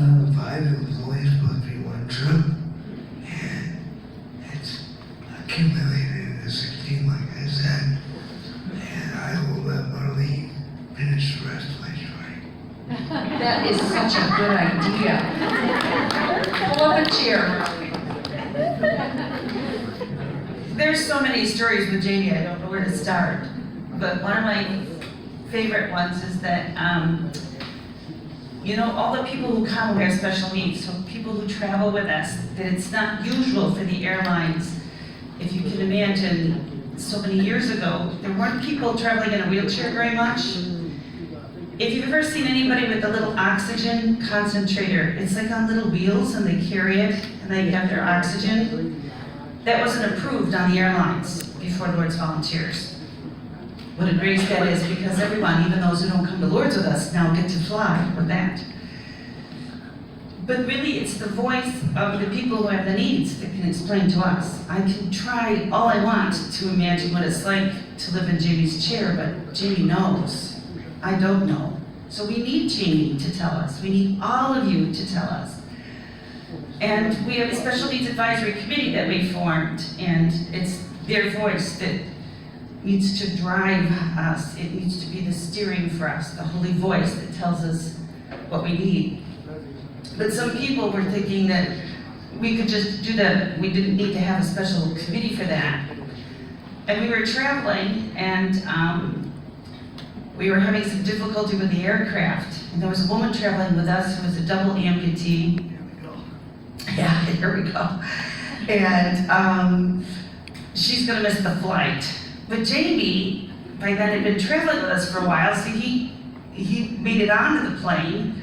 2005, it was only supposed to be one trip, and it's accumulated into 16, like I said, and I will let Marlene finish the rest of my story. That is such a good idea. Pull up a chair, Marlene. There's so many stories with Jamie, I don't know where to start. But one of my favorite ones is that, all the people who come who have special needs, so people who travel with us, that it's not usual for the airlines. If you can imagine, so many years ago, there weren't people traveling in a wheelchair very much. If you've ever seen anybody with a little oxygen concentrator, it's like on little wheels and they carry it and they have their oxygen. That wasn't approved on the airlines before Lord's Volunteers. What a grace that is, because everyone, even those who don't come to Lord's with us, now get to fly with that. But really, it's the voice of the people who have the needs that can explain to us. I can try all I want to imagine what it's like to live in Jamie's chair, but Jamie knows. I don't know. So we need Jamie to tell us. We need all of you to tell us. And we have a Special Needs Advisory Committee that we formed, and it's their voice that needs to drive us. It needs to be the steering for us, the holy voice that tells us what we need. But some people were thinking that we could just do that. We didn't need to have a special committee for that. And we were traveling, and we were having some difficulty with the aircraft. And there was a woman traveling with us who was a double amputee. Yeah, here we go. And she's gonna miss the flight. But Jamie, by then, had been traveling with us for a while, so he made it onto the plane.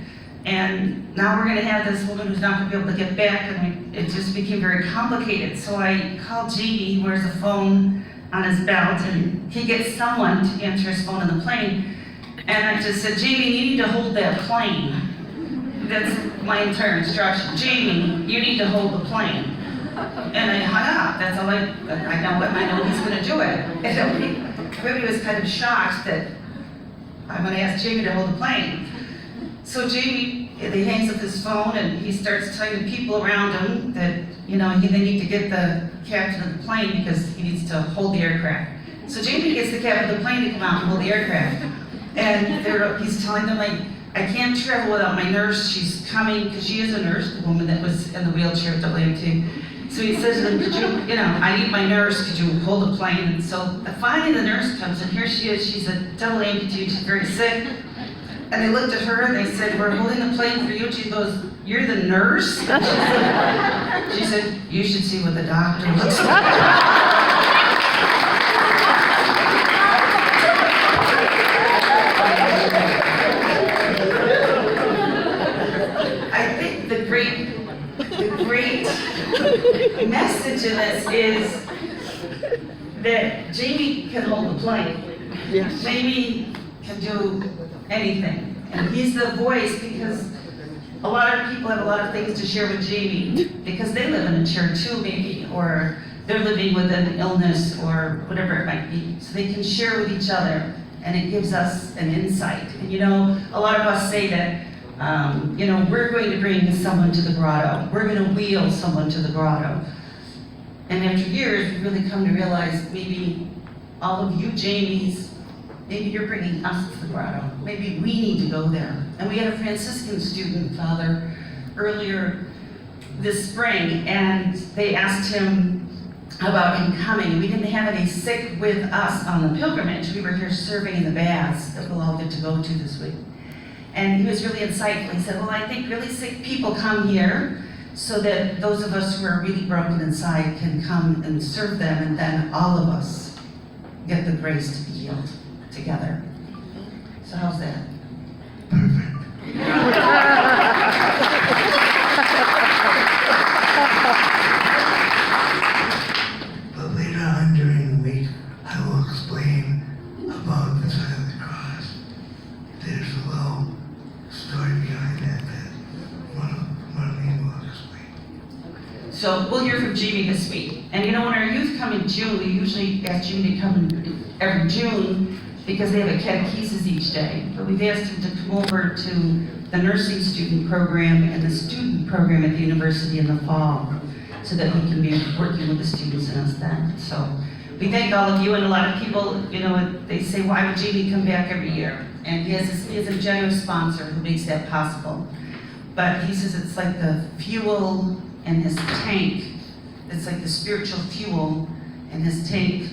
And now we're gonna have this woman who's not gonna be able to get back, and it just became very complicated. So I called Jamie, he wears a phone on his belt, and he gets someone to answer his phone in the plane. And I just said, Jamie, you need to hold that plane. That's my entire instruction. Jamie, you need to hold the plane. And I hung up. That's all I know he's gonna do it. And everybody was kind of shocked that I'm gonna ask Jamie to hold the plane. So Jamie, he hangs up his phone and he starts telling the people around him that, they need to get the captain of the plane because he needs to hold the aircraft. So Jamie gets the captain of the plane to come out and hold the aircraft. And he's telling them, I can't travel without my nurse. She's coming, because she is a nurse, the woman that was in the wheelchair at WMT. So he says to them, could you, I need my nurse, could you hold the plane? And so finally the nurse comes, and here she is, she's a double amputee, she's very sick. And they looked at her and they said, we're holding the plane for you. And she goes, you're the nurse? She said, you should see what the doctor looks like. I think the great message in this is that Jamie can hold the plane. Yes. Jamie can do anything. And he's the voice because a lot of people have a lot of things to share with Jamie because they live in a chair too, maybe, or they're living with an illness or whatever it might be. So they can share with each other, and it gives us an insight. And a lot of us say that we're going to bring someone to the grotto. We're going to wheel someone to the grotto. And after years, we really come to realize maybe all of you Jamies, maybe you're bringing us to the grotto. Maybe we need to go there. And we had a Franciscan student, Father, earlier this spring, and they asked him about him coming. We didn't have any sick with us on the pilgrimage. We were here serving in the baths that we'll all get to go to this week. And he was really insightful. He said, well, I think really sick people come here so that those of us who are really broken inside can come and serve them, and then all of us get the grace to be healed together. So how's that? But later on during the week, I will explain about the sign of the cross. There's a little story behind that Marlene will explain. So we'll hear from Jamie this week. And when our youth come in June, we usually ask Jamie to come every June because they have a catechesis each day. But we've asked him to come over to the nursing student program and the student program at the university in the fall, so that he can be working with the students and us then. So we thank all of you, and a lot of people, you know, they say, why would Jamie come back every year? And he has a generous sponsor who makes that possible. But he says it's like the fuel in his tank. It's like the spiritual fuel in his tank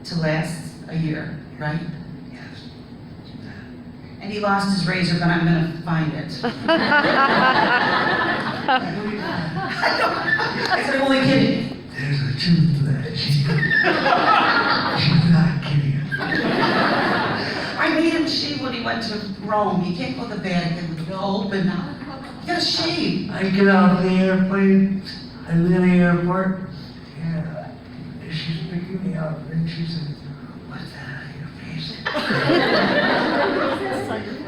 to last a year, right? Yes. And he lost his razor, but I'm gonna find it. I said, I'm only kidding. There's a truth to that. She's not kidding. I made him shave when he went to Rome. You can't go to the Vatican with the Pope and now. You gotta shave. I get off the airplane, I leave the airport, and she's picking me up, and she said, "What's that on your face?"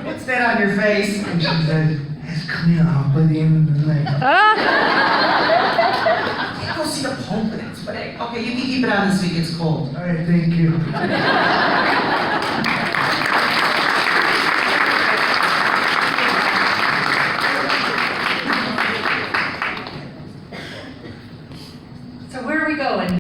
What's that on your face? And she said, "It's coming off by the end of the night." Can't go see the Pope with it. But okay, you can keep it on this week. It's cold. All right, thank you.